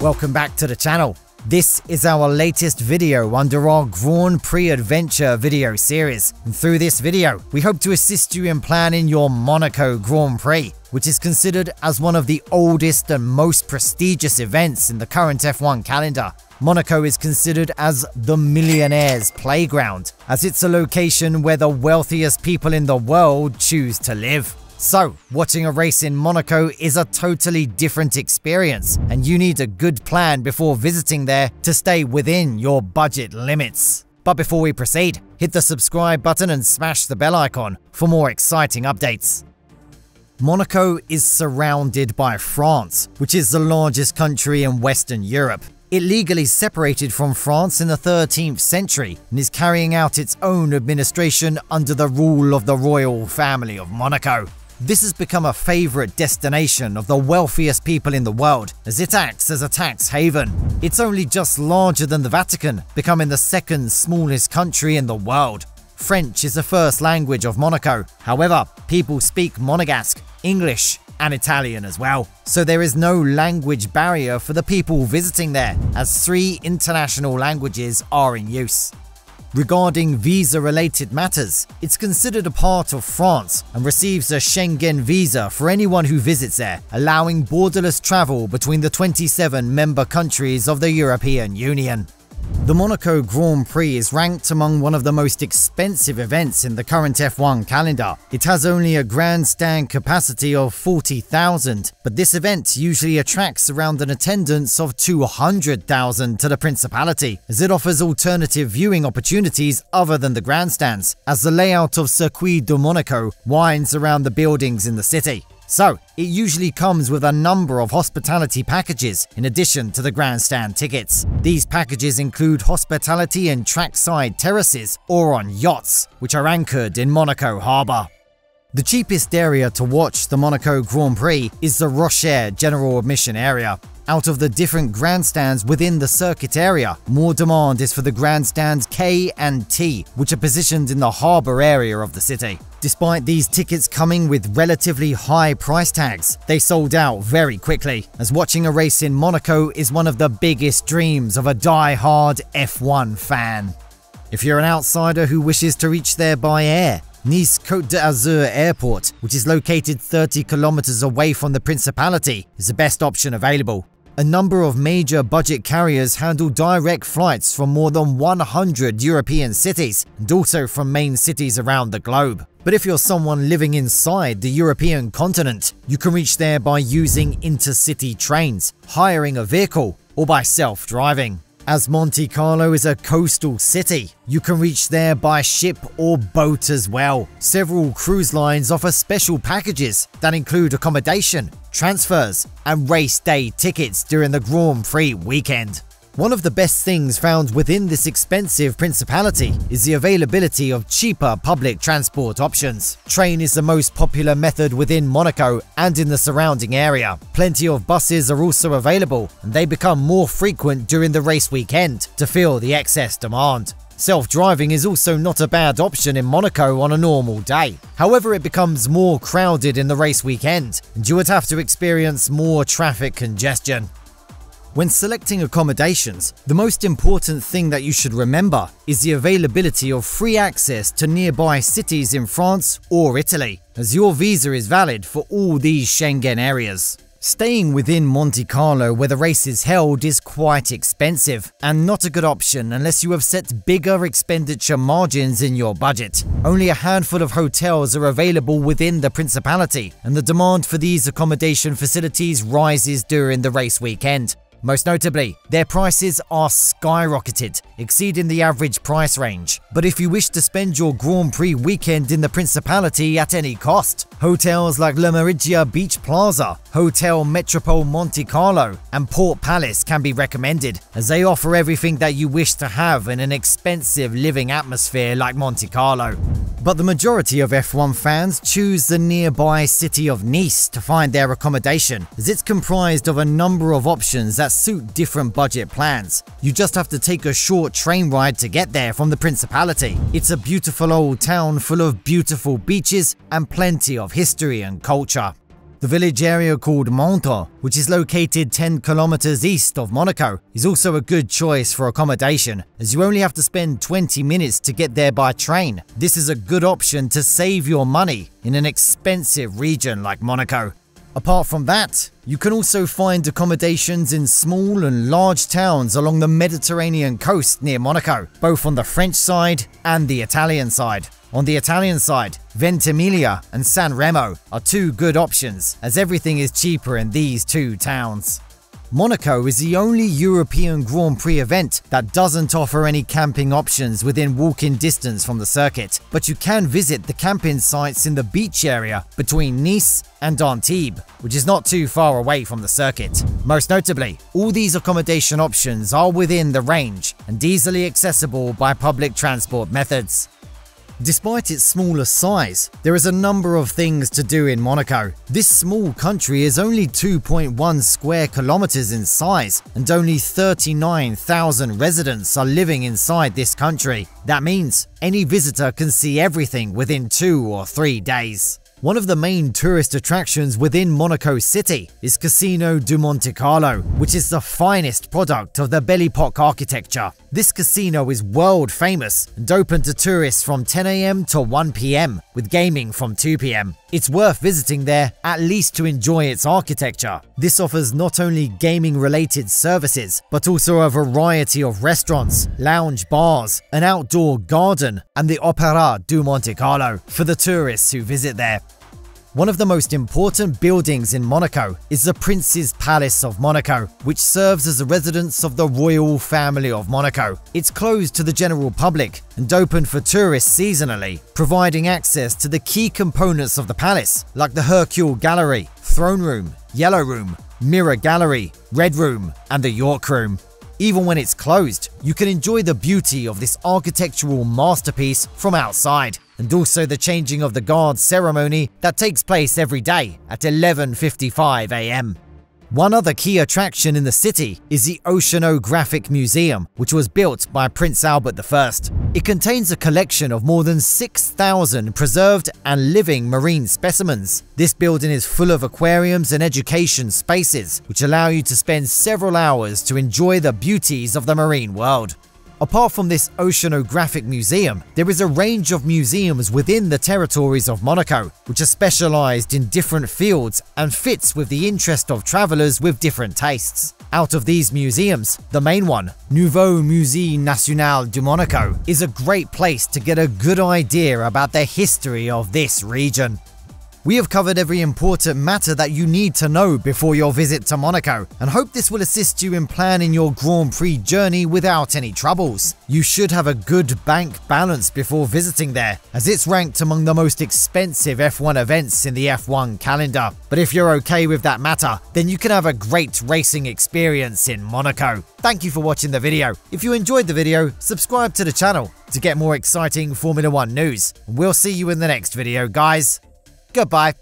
Welcome back to the channel. This is our latest video under our Grand Prix Adventure video series, and through this video, we hope to assist you in planning your Monaco Grand Prix, which is considered as one of the oldest and most prestigious events in the current F1 calendar. Monaco is considered as the millionaire's playground, as it's a location where the wealthiest people in the world choose to live. So, watching a race in Monaco is a totally different experience, and you need a good plan before visiting there to stay within your budget limits. But before we proceed, hit the subscribe button and smash the bell icon for more exciting updates. Monaco is surrounded by France, which is the largest country in Western Europe. It legally separated from France in the 13th century and is carrying out its own administration under the rule of the royal family of Monaco. This has become a favourite destination of the wealthiest people in the world, as it acts as a tax haven. It's only just larger than the Vatican, becoming the second smallest country in the world. French is the first language of Monaco. However, people speak Monegasque, English, and Italian as well. So there is no language barrier for the people visiting there, as 3 international languages are in use. Regarding visa-related matters, it's considered a part of France and receives a Schengen visa for anyone who visits there, allowing borderless travel between the 27 member countries of the European Union. The Monaco Grand Prix is ranked among one of the most expensive events in the current F1 calendar. It has only a grandstand capacity of 40,000, but this event usually attracts around an attendance of 200,000 to the Principality, as it offers alternative viewing opportunities other than the grandstands, as the layout of Circuit de Monaco winds around the buildings in the city. So, it usually comes with a number of hospitality packages in addition to the grandstand tickets. These packages include hospitality in trackside terraces or on yachts, which are anchored in Monaco Harbour. The cheapest area to watch the Monaco Grand Prix is the Rocher general admission area. Out of the different grandstands within the circuit area, more demand is for the grandstands K and T, which are positioned in the harbour area of the city. Despite these tickets coming with relatively high price tags, they sold out very quickly, as watching a race in Monaco is one of the biggest dreams of a die-hard F1 fan. If you're an outsider who wishes to reach there by air, Nice Côte d'Azur Airport, which is located 30 kilometers away from the Principality, is the best option available. A number of major budget carriers handle direct flights from more than 100 European cities and also from main cities around the globe. But if you're someone living inside the European continent, you can reach there by using intercity trains, hiring a vehicle, or by self-driving. As Monte Carlo is a coastal city, you can reach there by ship or boat as well. Several cruise lines offer special packages that include accommodation, transfers, and race day tickets during the Grand Prix weekend. One of the best things found within this expensive Principality is the availability of cheaper public transport options. Train is the most popular method within Monaco and in the surrounding area. Plenty of buses are also available, and they become more frequent during the race weekend to fill the excess demand. Self-driving is also not a bad option in Monaco on a normal day. However, it becomes more crowded in the race weekend, and you would have to experience more traffic congestion. When selecting accommodations, the most important thing that you should remember is the availability of free access to nearby cities in France or Italy, as your visa is valid for all these Schengen areas. Staying within Monte Carlo where the race is held is quite expensive and not a good option unless you have set bigger expenditure margins in your budget. Only a handful of hotels are available within the Principality, and the demand for these accommodation facilities rises during the race weekend. Most notably, their prices are skyrocketed, exceeding the average price range. But if you wish to spend your Grand Prix weekend in the Principality at any cost, hotels like La Meridia Beach Plaza, Hotel Metropole Monte Carlo, and Port Palace can be recommended, as they offer everything that you wish to have in an expensive living atmosphere like Monte Carlo. But the majority of F1 fans choose the nearby city of Nice to find their accommodation, as it's comprised of a number of options that suit different budget plans. You just have to take a short train ride to get there from the Principality. It's a beautiful old town full of beautiful beaches and plenty of history and culture. The village area called Monte, which is located 10 kilometers east of Monaco, is also a good choice for accommodation, as you only have to spend 20 minutes to get there by train. This is a good option to save your money in an expensive region like Monaco. Apart from that, you can also find accommodations in small and large towns along the Mediterranean coast near Monaco, both on the French side and the Italian side. On the Italian side, Ventimiglia and San Remo are two good options, as everything is cheaper in these two towns. Monaco is the only European Grand Prix event that doesn't offer any camping options within walking distance from the circuit, but you can visit the camping sites in the beach area between Nice and Antibes, which is not too far away from the circuit. Most notably, all these accommodation options are within the range and easily accessible by public transport methods. Despite its smaller size, there is a number of things to do in Monaco. This small country is only 2.1 square kilometers in size, and only 39,000 residents are living inside this country. That means any visitor can see everything within 2 or 3 days. One of the main tourist attractions within Monaco City is Casino du Monte Carlo, which is the finest product of the Belle Epoque architecture. This casino is world famous and open to tourists from 10 AM to 1 PM, with gaming from 2 PM. It's worth visiting there at least to enjoy its architecture. This offers not only gaming-related services, but also a variety of restaurants, lounge bars, an outdoor garden, and the Opera du Monte Carlo for the tourists who visit there. One of the most important buildings in Monaco is the Prince's Palace of Monaco, which serves as a residence of the royal family of Monaco. It's closed to the general public and open for tourists seasonally, providing access to the key components of the palace, like the Hercule Gallery, Throne Room, Yellow Room, Mirror Gallery, Red Room, and the York Room. Even when it's closed, you can enjoy the beauty of this architectural masterpiece from outside, and also the changing of the guard ceremony that takes place every day at 11:55 AM. One other key attraction in the city is the Oceanographic Museum, which was built by Prince Albert I. It contains a collection of more than 6,000 preserved and living marine specimens. This building is full of aquariums and education spaces, which allow you to spend several hours to enjoy the beauties of the marine world. Apart from this Oceanographic Museum, there is a range of museums within the territories of Monaco, which are specialized in different fields and fits with the interest of travelers with different tastes. Out of these museums, the main one, Nouveau Musée National de Monaco, is a great place to get a good idea about the history of this region. We have covered every important matter that you need to know before your visit to Monaco, and hope this will assist you in planning your Grand Prix journey without any troubles. You should have a good bank balance before visiting there, as it's ranked among the most expensive F1 events in the F1 calendar. But if you're okay with that matter, then you can have a great racing experience in Monaco. Thank you for watching the video. If you enjoyed the video, subscribe to the channel to get more exciting Formula 1 news. We'll see you in the next video, guys. Goodbye.